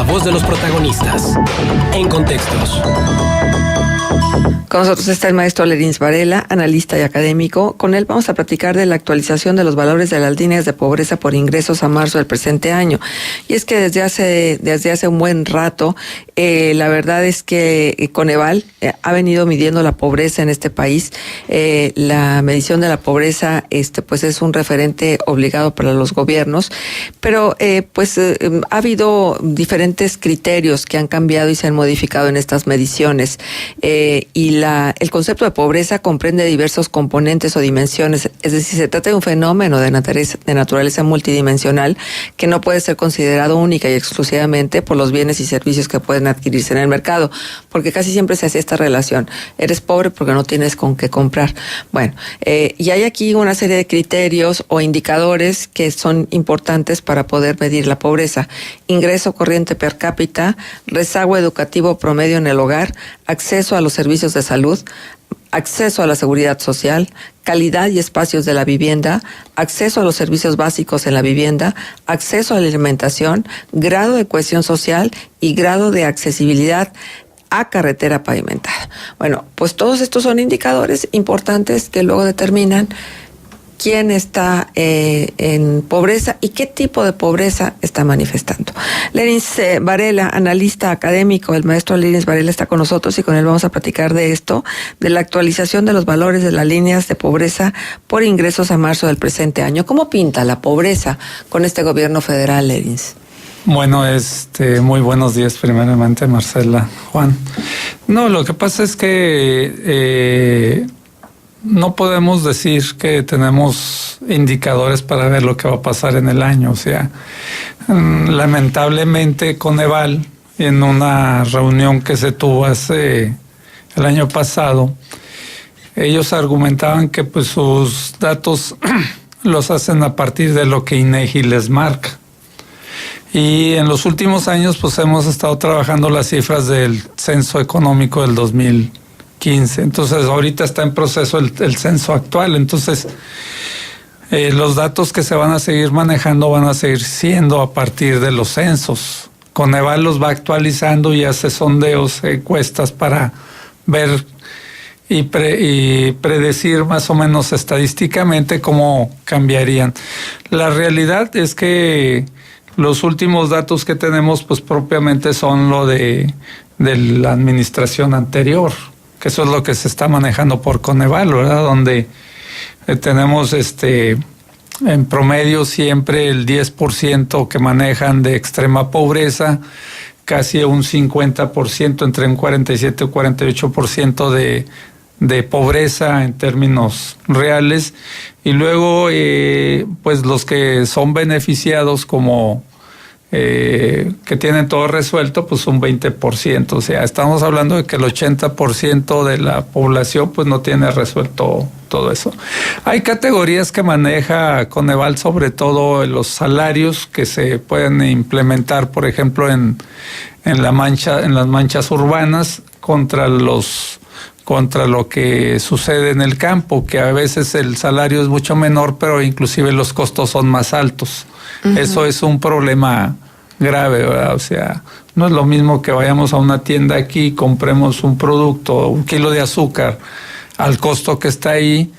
La voz de los protagonistas. En Contextos. Con nosotros está el maestro Lerins Varela, analista y académico. Con él vamos a platicar de la actualización de los valores de las líneas de pobreza por ingresos a marzo del presente año. Y es que desde hace un buen rato, la verdad es que Coneval ha venido midiendo la pobreza en este país. La medición de la pobreza, pues es un referente obligado para los gobiernos, pero ha habido diferentes criterios que han cambiado y se han modificado en estas mediciones. Y el concepto de pobreza comprende diversos componentes o dimensiones, es decir, se trata de un fenómeno de naturaleza multidimensional que no puede ser considerado única y exclusivamente por los bienes y servicios que pueden adquirirse en el mercado, porque casi siempre se hace esta relación: eres pobre porque no tienes con qué comprar. Bueno, y hay aquí una serie de criterios o indicadores que son importantes para poder medir la pobreza: ingreso corriente per cápita, rezago educativo promedio en el hogar, acceso a los servicios de salud, acceso a la seguridad social, calidad y espacios de la vivienda, acceso a los servicios básicos en la vivienda, acceso a la alimentación, grado de cohesión social y grado de accesibilidad a carretera pavimentada. Bueno, pues todos estos son indicadores importantes que luego determinan quién está en pobreza y qué tipo de pobreza está manifestando. Lerins Varela, analista académico, el maestro Lerins Varela está con nosotros y con él vamos a platicar de esto, de la actualización de los valores de las líneas de pobreza por ingresos a marzo del presente año. ¿Cómo pinta la pobreza con este gobierno federal, Lerins? Bueno, muy buenos días primeramente, Marcela, Juan. No, lo que pasa es que no podemos decir que tenemos indicadores para ver lo que va a pasar en el año. O sea, lamentablemente Coneval, en una reunión que se tuvo el año pasado, ellos argumentaban que pues sus datos los hacen a partir de lo que INEGI les marca. Y en los últimos años pues hemos estado trabajando las cifras del censo económico del 2015. Entonces ahorita está en proceso el censo actual. Entonces los datos que se van a seguir manejando van a seguir siendo a partir de los censos. Coneval los va actualizando y hace sondeos, encuestas para ver y predecir más o menos estadísticamente cómo cambiarían. La realidad es que los últimos datos que tenemos pues propiamente son lo de la administración anterior, que eso es lo que se está manejando por Coneval, ¿verdad? Donde tenemos en promedio siempre el 10% que manejan de extrema pobreza, casi un 50%, entre un 47 y 48% de pobreza en términos reales, y luego pues los que son beneficiados como que tienen todo resuelto, pues un 20%. O sea, estamos hablando de que el 80% de la población pues no tiene resuelto todo eso. Hay categorías que maneja Coneval, sobre todo en los salarios que se pueden implementar, por ejemplo, en las manchas urbanas contra lo que sucede en el campo, que a veces el salario es mucho menor, pero inclusive los costos son más altos. Uh-huh. Eso es un problema grave, ¿verdad? O sea, no es lo mismo que vayamos a una tienda aquí y compremos un producto, 1 kilo de azúcar, al costo que está ahí,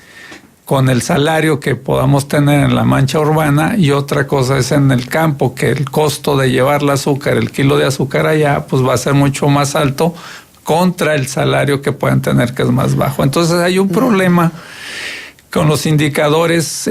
con el salario que podamos tener en la mancha urbana, y otra cosa es en el campo, que el costo de llevar el azúcar, el kilo de azúcar allá, pues va a ser mucho más alto contra el salario que pueden tener, que es más bajo. Entonces hay un problema con los indicadores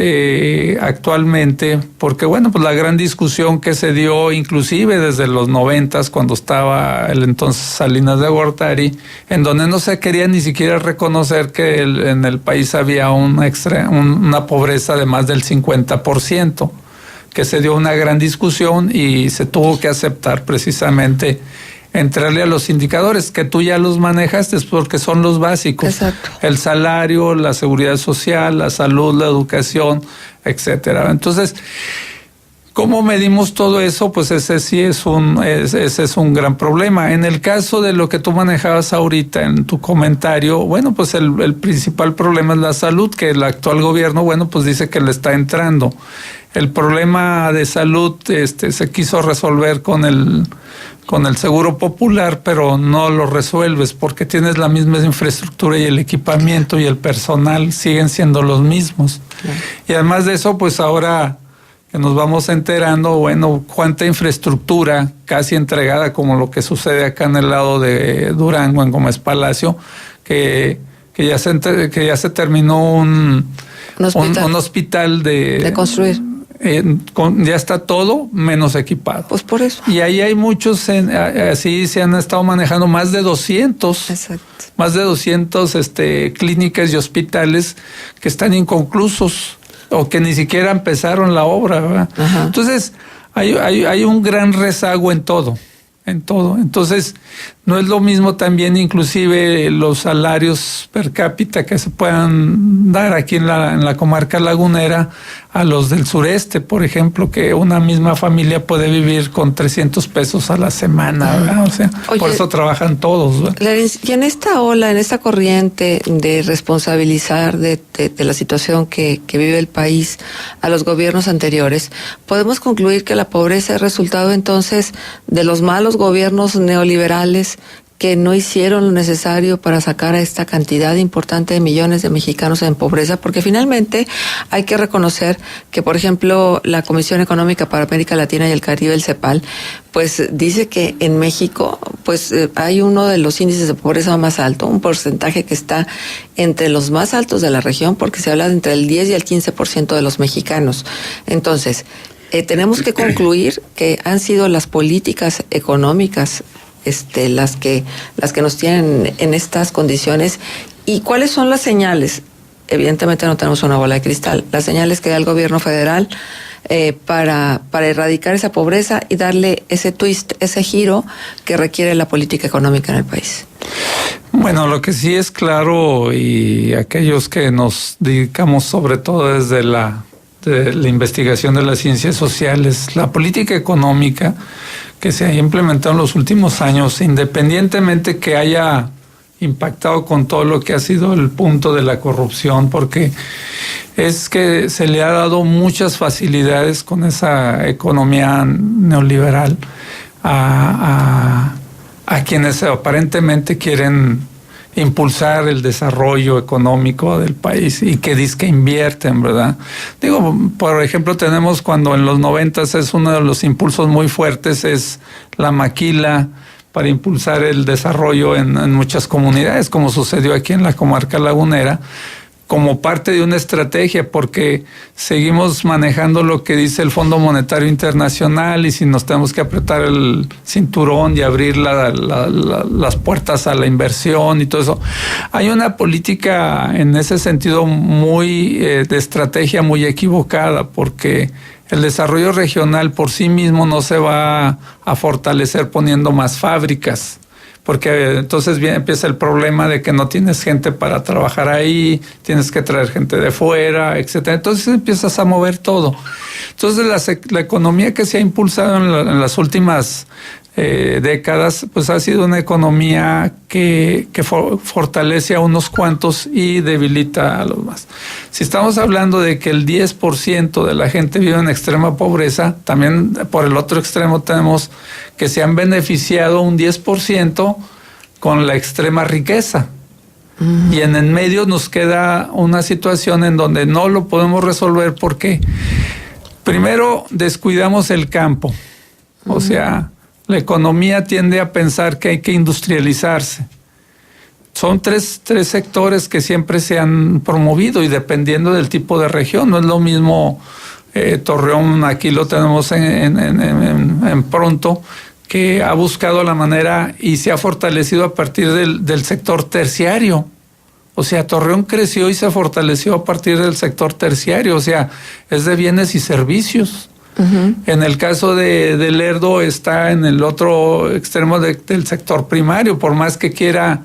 actualmente, porque bueno, pues la gran discusión que se dio inclusive desde los 90s, cuando estaba el entonces Salinas de Gortari, en donde no se quería ni siquiera reconocer que en el país había una pobreza de más del 50%, que se dio una gran discusión y se tuvo que aceptar precisamente entrarle a los indicadores, que tú ya los manejaste porque son los básicos. Exacto. El salario, la seguridad social, la salud, la educación, etcétera. Entonces, ¿cómo medimos todo eso? Pues ese es un gran problema. En el caso de lo que tú manejabas ahorita en tu comentario, bueno, pues el principal problema es la salud, que el actual gobierno, bueno, pues dice que le está entrando. el problema de salud se quiso resolver con el seguro popular, pero no lo resuelves porque tienes la misma infraestructura y el equipamiento y el personal siguen siendo los mismos. Claro. Y además de eso, pues ahora que nos vamos enterando, bueno, cuánta infraestructura casi entregada, como lo que sucede acá en el lado de Durango, en Gómez Palacio, que ya se terminó un hospital de construir. Ya está todo menos equipado. Pues por eso. Y ahí hay muchos, así se han estado manejando más de 200. Exacto. Más de 200 clínicas y hospitales que están inconclusos o que ni siquiera empezaron la obra, ¿verdad? Ajá. Entonces, hay un gran rezago en todo. Entonces, no es lo mismo también inclusive los salarios per cápita que se puedan dar aquí en la comarca lagunera a los del sureste, por ejemplo, que una misma familia puede vivir con 300 pesos a la semana, ¿verdad? O sea, oye, por eso trabajan todos, ¿verdad? Y en esta ola, en esta corriente de responsabilizar de la situación que vive el país a los gobiernos anteriores, podemos concluir que la pobreza es resultado entonces de los malos gobiernos neoliberales que no hicieron lo necesario para sacar a esta cantidad importante de millones de mexicanos en pobreza, porque finalmente hay que reconocer que, por ejemplo, la Comisión Económica para América Latina y el Caribe, el CEPAL, pues dice que en México pues hay uno de los índices de pobreza más alto, un porcentaje que está entre los más altos de la región, porque se habla de entre el 10 y el 15% de los mexicanos. Entonces, tenemos que concluir que han sido las políticas económicas las que nos tienen en estas condiciones. ¿Y cuáles son las señales? Evidentemente no tenemos una bola de cristal. Las señales que da el gobierno federal para erradicar esa pobreza y darle ese twist, ese giro que requiere la política económica en el país. Bueno, lo que sí es claro, y aquellos que nos dedicamos sobre todo desde la investigación de las ciencias sociales, la política económica que se ha implementado en los últimos años, independientemente que haya impactado con todo lo que ha sido el punto de la corrupción, porque es que se le ha dado muchas facilidades con esa economía neoliberal a quienes aparentemente quieren impulsar el desarrollo económico del país y que dizque invierten, ¿verdad? Digo, por ejemplo, tenemos cuando en los 90s es uno de los impulsos muy fuertes, es la maquila para impulsar el desarrollo en muchas comunidades, como sucedió aquí en la comarca lagunera, como parte de una estrategia, porque seguimos manejando lo que dice el Fondo Monetario Internacional, y si nos tenemos que apretar el cinturón y abrir las puertas a la inversión y todo eso. Hay una política en ese sentido muy de estrategia muy equivocada, porque el desarrollo regional por sí mismo no se va a fortalecer poniendo más fábricas, porque entonces empieza el problema de que no tienes gente para trabajar ahí, tienes que traer gente de fuera, etcétera. Entonces empiezas a mover todo. Entonces la economía que se ha impulsado en las últimas décadas, pues ha sido una economía que fortalece a unos cuantos y debilita a los más. Si estamos hablando de que el 10% de la gente vive en extrema pobreza, también por el otro extremo tenemos que se han beneficiado un 10% con la extrema riqueza. Y en el medio nos queda una situación en donde no lo podemos resolver porque primero descuidamos el campo. O sea, la economía tiende a pensar que hay que industrializarse. Son tres sectores que siempre se han promovido y dependiendo del tipo de región. No es lo mismo Torreón, aquí lo tenemos en Pronto, que ha buscado la manera y se ha fortalecido a partir del sector terciario. O sea, Torreón creció y se fortaleció a partir del sector terciario. O sea, es de bienes y servicios. Uh-huh. En el caso de Lerdo está en el otro extremo del sector primario. Por más que quiera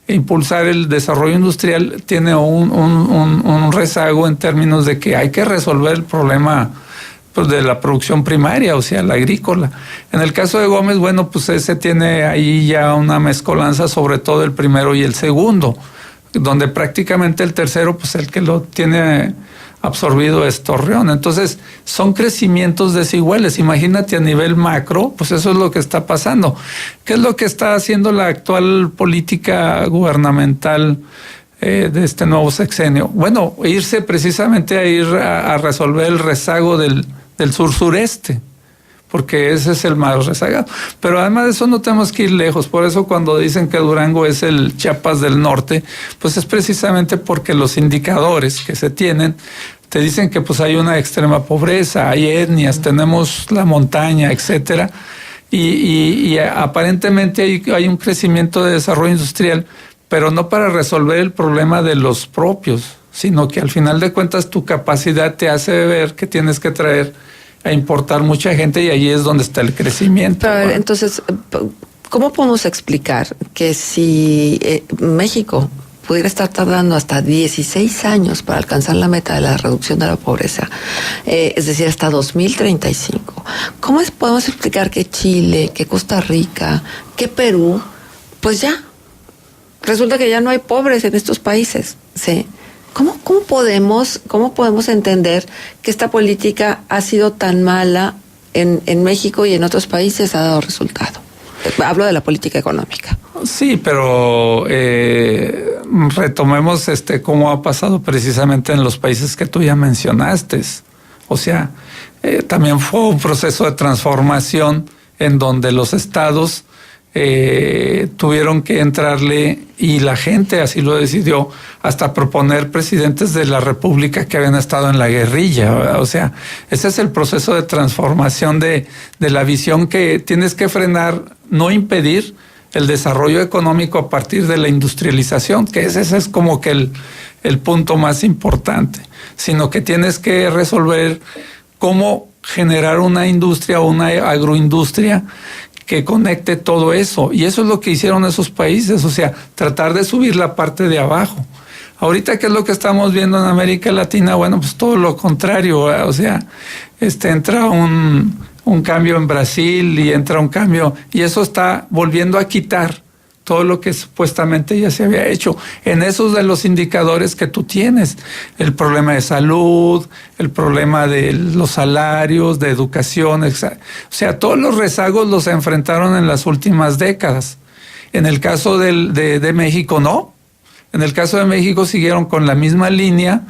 impulsar el desarrollo industrial, tiene un rezago en términos de que hay que resolver el problema pues, de la producción primaria, o sea, la agrícola. En el caso de Gómez, bueno, pues ese tiene ahí ya una mezcolanza, sobre todo el primero y el segundo, donde prácticamente el tercero, pues el que lo tiene absorbido es Torreón. Entonces, son crecimientos desiguales. Imagínate a nivel macro, pues eso es lo que está pasando. ¿Qué es lo que está haciendo la actual política gubernamental de este nuevo sexenio? Bueno, irse precisamente a resolver el rezago del sur-sureste, porque ese es el más rezagado. Pero además de eso no tenemos que ir lejos. Por eso cuando dicen que Durango es el Chiapas del norte, pues es precisamente porque los indicadores que se tienen te dicen que pues hay una extrema pobreza, hay etnias, tenemos la montaña, etcétera, y aparentemente hay un crecimiento de desarrollo industrial, pero no para resolver el problema de los propios, sino que al final de cuentas tu capacidad te hace ver que tienes que traer a importar mucha gente, y ahí es donde está el crecimiento. Pero a ver, entonces, ¿cómo podemos explicar que si México pudiera estar tardando hasta 16 años para alcanzar la meta de la reducción de la pobreza, es decir, hasta 2035? ¿Cómo podemos explicar que Chile, que Costa Rica, que Perú, pues ya, resulta que ya no hay pobres en estos países, ¿sí? ¿Cómo podemos entender que esta política ha sido tan mala en México y en otros países ha dado resultado? Hablo de la política económica. Sí, pero retomemos cómo ha pasado precisamente en los países que tú ya mencionaste. O sea, también fue un proceso de transformación en donde los estados tuvieron que entrarle, y la gente así lo decidió, hasta proponer presidentes de la República que habían estado en la guerrilla, ¿verdad? O sea, ese es el proceso de transformación de la visión, que tienes que frenar, no impedir el desarrollo económico a partir de la industrialización, que ese es como que el punto más importante, sino que tienes que resolver cómo generar una industria o una agroindustria que conecte todo eso. Y eso es lo que hicieron esos países, o sea, tratar de subir la parte de abajo. Ahorita, ¿qué es lo que estamos viendo en América Latina? Bueno, pues todo lo contrario, ¿verdad? O sea, entra un cambio en Brasil y entra un cambio, y eso está volviendo a quitar todo lo que supuestamente ya se había hecho en esos de los indicadores que tú tienes, el problema de salud, el problema de los salarios, de educación, o sea, todos los rezagos los enfrentaron en las últimas décadas. En el caso de México, no. En el caso de México siguieron con la misma línea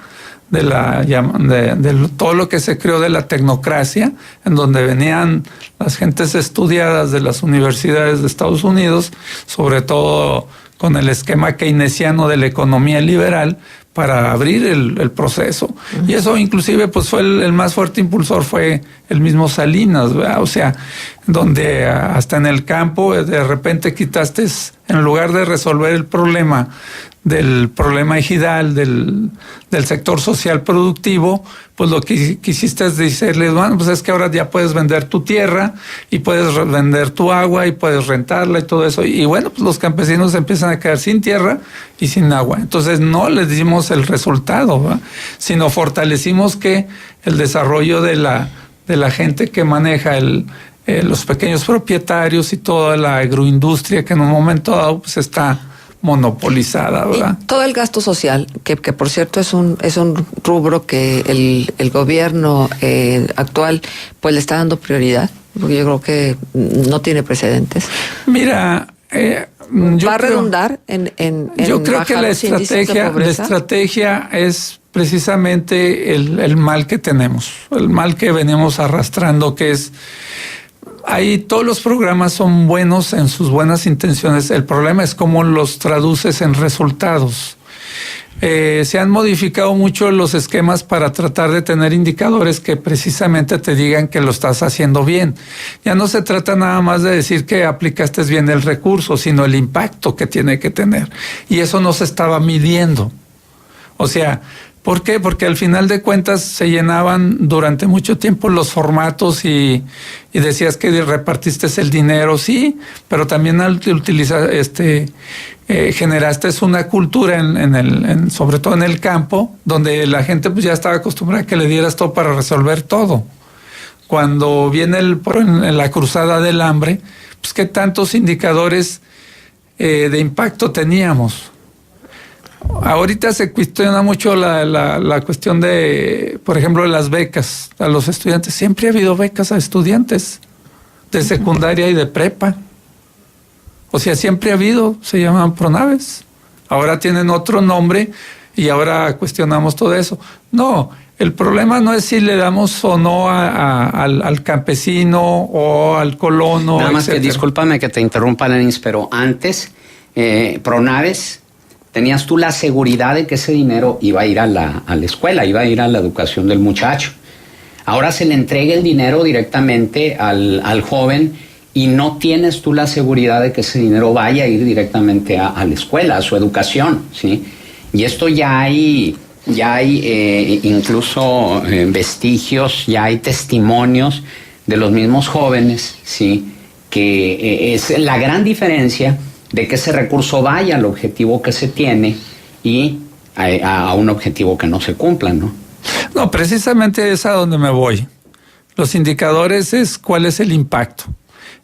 de todo lo que se creó de la tecnocracia, en donde venían las gentes estudiadas de las universidades de Estados Unidos, sobre todo con el esquema keynesiano de la economía liberal, para abrir el proceso. Y eso inclusive pues fue el más fuerte impulsor, fue el mismo Salinas, ¿verdad? O sea, donde hasta en el campo de repente quitaste, en lugar de resolver el problema del problema ejidal del sector social productivo, pues lo que quisiste es decirles, bueno, pues es que ahora ya puedes vender tu tierra y puedes vender tu agua y puedes rentarla y todo eso. Y bueno, pues los campesinos empiezan a quedar sin tierra y sin agua. Entonces no les dimos el resultado, ¿verdad? Sino fortalecimos que el desarrollo de la gente que maneja los pequeños propietarios y toda la agroindustria, que en un momento dado pues está monopolizada, ¿verdad? Y todo el gasto social, que por cierto es un rubro que el gobierno actual pues le está dando prioridad, porque yo creo que no tiene precedentes. Mira, ¿va a redundar en yo creo que la estrategia es precisamente el mal que tenemos, el mal que venimos arrastrando, que es... Ahí todos los programas son buenos en sus buenas intenciones. El problema es cómo los traduces en resultados. Se han modificado mucho los esquemas para tratar de tener indicadores que precisamente te digan que lo estás haciendo bien. Ya no se trata nada más de decir que aplicaste bien el recurso, sino el impacto que tiene que tener. Y eso no se estaba midiendo. O sea, ¿por qué? Porque al final de cuentas se llenaban durante mucho tiempo los formatos y decías que repartiste el dinero, sí, pero también al utilizar generaste una cultura sobre todo en el campo, donde la gente pues ya estaba acostumbrada a que le dieras todo para resolver todo. Cuando viene en la cruzada del hambre, pues qué tantos indicadores de impacto teníamos. ahorita se cuestiona mucho la cuestión de, por ejemplo, de las becas a los estudiantes. Siempre ha habido becas a estudiantes de secundaria y de prepa. O sea, siempre ha habido, se llaman Pronaves. Ahora tienen otro nombre y ahora cuestionamos todo eso. No, el problema no es si le damos o no al campesino o al colono. Nada más etcétera. que discúlpame que te interrumpa, Lenis, pero antes, Pronaves, tenías tú la seguridad de que ese dinero iba a ir a la escuela, iba a ir a la educación del muchacho. Ahora se le entrega el dinero directamente al joven y no tienes tú la seguridad de que ese dinero vaya a ir directamente a la escuela, a su educación, ¿sí? Y esto ya hay incluso vestigios, ya hay testimonios de los mismos jóvenes, ¿sí? Que es la gran diferencia de que ese recurso vaya al objetivo que se tiene y a un objetivo que no se cumpla, ¿no? No, precisamente es a donde me voy. Los indicadores es cuál es el impacto.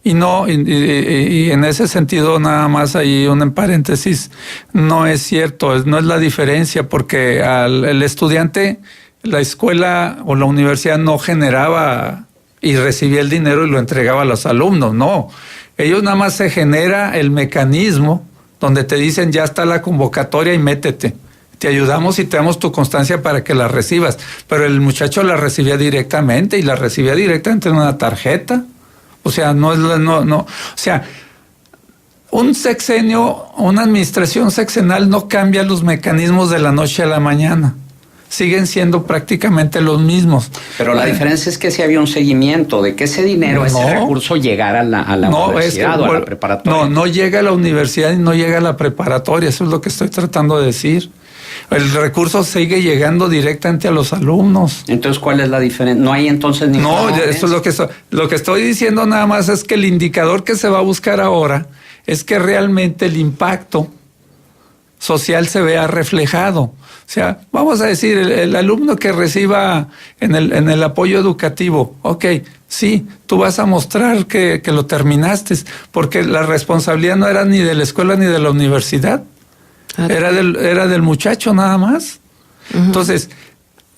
Y no, y en ese sentido, nada más ahí un paréntesis, no es cierto, no es la diferencia, porque el estudiante, la escuela o la universidad no generaba y recibía el dinero y lo entregaba a los alumnos, no. Ellos nada más se genera el mecanismo donde te dicen ya está la convocatoria y métete. Te ayudamos y te damos tu constancia para que la recibas. Pero el muchacho la recibía directamente y la recibía directamente en una tarjeta. O sea, o sea, un sexenio, una administración sexenal no cambia los mecanismos de la noche a la mañana. Siguen siendo prácticamente los mismos. Pero la diferencia es que si había un seguimiento de que ese dinero, ese recurso llegara a la universidad o a la preparatoria. No llega a la universidad y no llega a la preparatoria. Eso es lo que estoy tratando de decir. El recurso sigue llegando directamente a los alumnos. Entonces, ¿cuál es la diferencia? No hay entonces ningún. No, eso es lo que estoy diciendo nada más es que el indicador que se va a buscar ahora es que realmente el impacto social se vea reflejado. O sea, vamos a decir, el alumno que reciba en el apoyo educativo, ok, sí, tú vas a mostrar que lo terminaste, porque la responsabilidad no era ni de la escuela ni de la universidad. Era del muchacho nada más. Uh-huh. Entonces,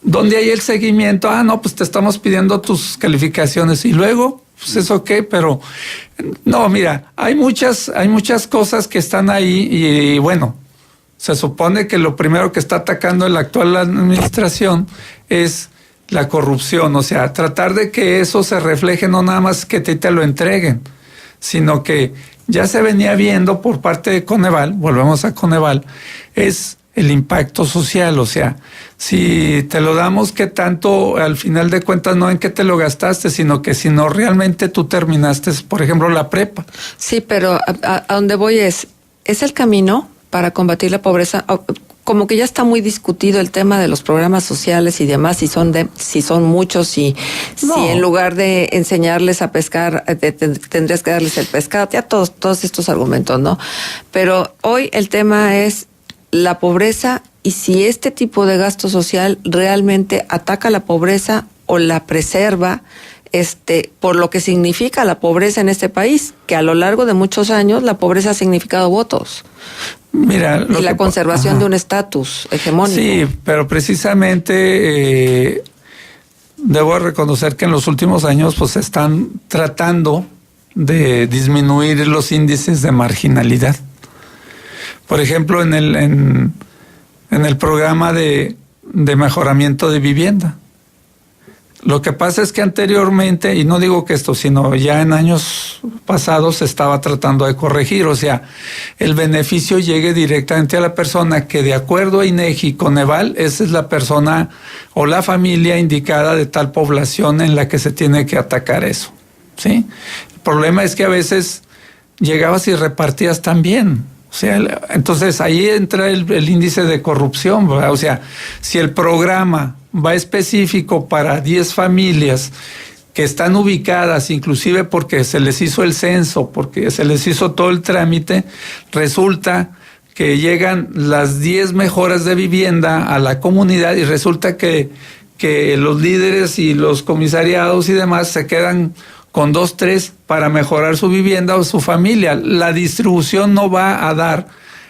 ¿dónde hay el seguimiento? No, pues te estamos pidiendo tus calificaciones. Y luego, pues eso qué, pero no, mira, hay muchas cosas que están ahí y bueno, se supone que lo primero que está atacando la actual administración es la corrupción. O sea, tratar de que eso se refleje, no nada más que te lo entreguen, sino que ya se venía viendo por parte de Coneval, volvemos a Coneval, es el impacto social. O sea, si te lo damos, que tanto al final de cuentas no en que te lo gastaste, sino que si no realmente tú terminaste, por ejemplo, la prepa. Sí, pero a donde voy es el camino para combatir la pobreza. Como que ya está muy discutido el tema de los programas sociales y demás, si son muchos y no. Si en lugar de enseñarles a pescar tendrías que darles el pescado, ya todos estos argumentos, ¿no? Pero hoy el tema es la pobreza y si este tipo de gasto social realmente ataca la pobreza o la preserva, por lo que significa la pobreza en este país, que a lo largo de muchos años la pobreza ha significado votos. Mira, y la conservación de un estatus hegemónico. Sí, pero precisamente debo reconocer que en los últimos años pues están tratando de disminuir los índices de marginalidad. Por ejemplo, en el programa de mejoramiento de vivienda. Lo que pasa es que anteriormente, y no digo que esto, sino ya en años pasados se estaba tratando de corregir, o sea, el beneficio llegue directamente a la persona que de acuerdo a INEGI y Coneval, esa es la persona o la familia indicada de tal población en la que se tiene que atacar eso, ¿sí? El problema es que a veces llegabas y repartías también. O sea, entonces ahí entra el índice de corrupción, ¿verdad? O sea, si el programa va específico para 10 familias que están ubicadas, inclusive porque se les hizo el censo, porque se les hizo todo el trámite, resulta que llegan las 10 mejoras de vivienda a la comunidad y resulta que los líderes y los comisariados y demás se quedan con 2, 3 para mejorar su vivienda o su familia. La distribución no va a dar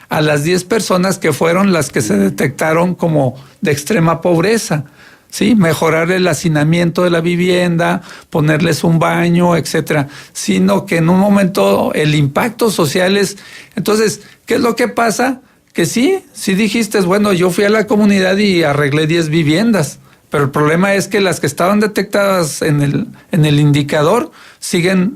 a las 10 personas que fueron las que se detectaron como de extrema pobreza. Sí, mejorar el hacinamiento de la vivienda, ponerles un baño, etcétera, sino que en un momento el impacto social es... Entonces, ¿qué es lo que pasa? Que sí dijiste, bueno, yo fui a la comunidad y arreglé 10 viviendas, pero el problema es que las que estaban detectadas en el indicador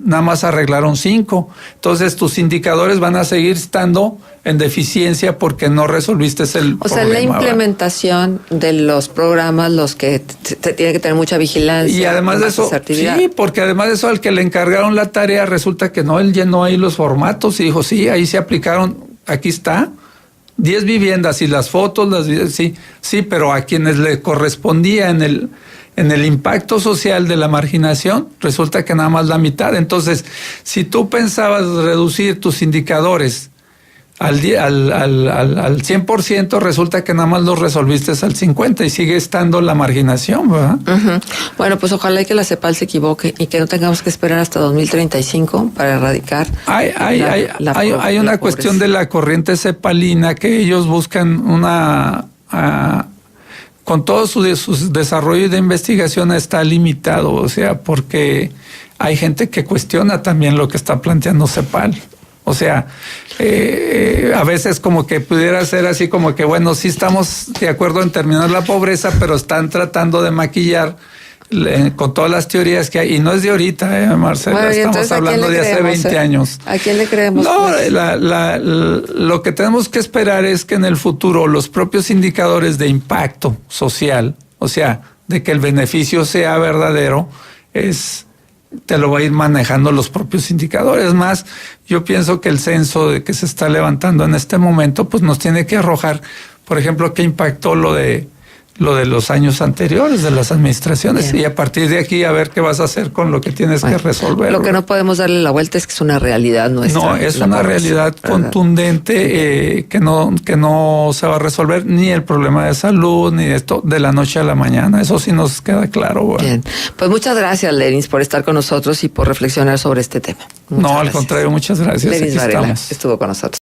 nada más arreglaron 5. Entonces tus indicadores van a seguir estando en deficiencia porque no resolviste el problema. O sea, la implementación de los programas, los que tiene que tener mucha vigilancia. Y además de eso, sí, porque además de eso, al que le encargaron la tarea, resulta que no, él llenó ahí los formatos y dijo, sí, ahí se aplicaron, aquí está, 10 viviendas y las fotos, sí, pero a quienes le correspondía en el impacto social de la marginación, resulta que nada más la mitad. Entonces, si tú pensabas reducir tus indicadores al 100%, resulta que nada más los resolviste al 50% y sigue estando la marginación, ¿verdad? Uh-huh. Bueno, pues ojalá que la CEPAL se equivoque y que no tengamos que esperar hasta 2035 para erradicar Hay una cuestión de la corriente cepalina que ellos buscan con todo su desarrollo de investigación está limitado, o sea, porque hay gente que cuestiona también lo que está planteando CEPAL. O sea, a veces como que pudiera ser así como que, bueno, sí estamos de acuerdo en terminar la pobreza, pero están tratando de maquillar con todas las teorías que hay. Y no es de ahorita, Marcela, bueno, estamos hablando de hace 20 años. ¿A quién le creemos? No, pues? Lo que tenemos que esperar es que en el futuro los propios indicadores de impacto social, o sea, de que el beneficio sea verdadero, te lo va a ir manejando los propios indicadores. Más, yo pienso que el censo de que se está levantando en este momento, pues nos tiene que arrojar, por ejemplo, qué impactó lo de los años anteriores de las administraciones. Bien. Y a partir de aquí a ver qué vas a hacer con lo que tienes que resolver. Lo que no podemos darle la vuelta es que es una realidad nuestra. No, es una realidad contundente que no se va a resolver ni el problema de salud ni esto de la noche a la mañana. Eso sí nos queda claro. Bueno. Bien, pues muchas gracias, Lerins, por estar con nosotros y por reflexionar sobre este tema. Al contrario, muchas gracias. Lerins Varela estuvo con nosotros.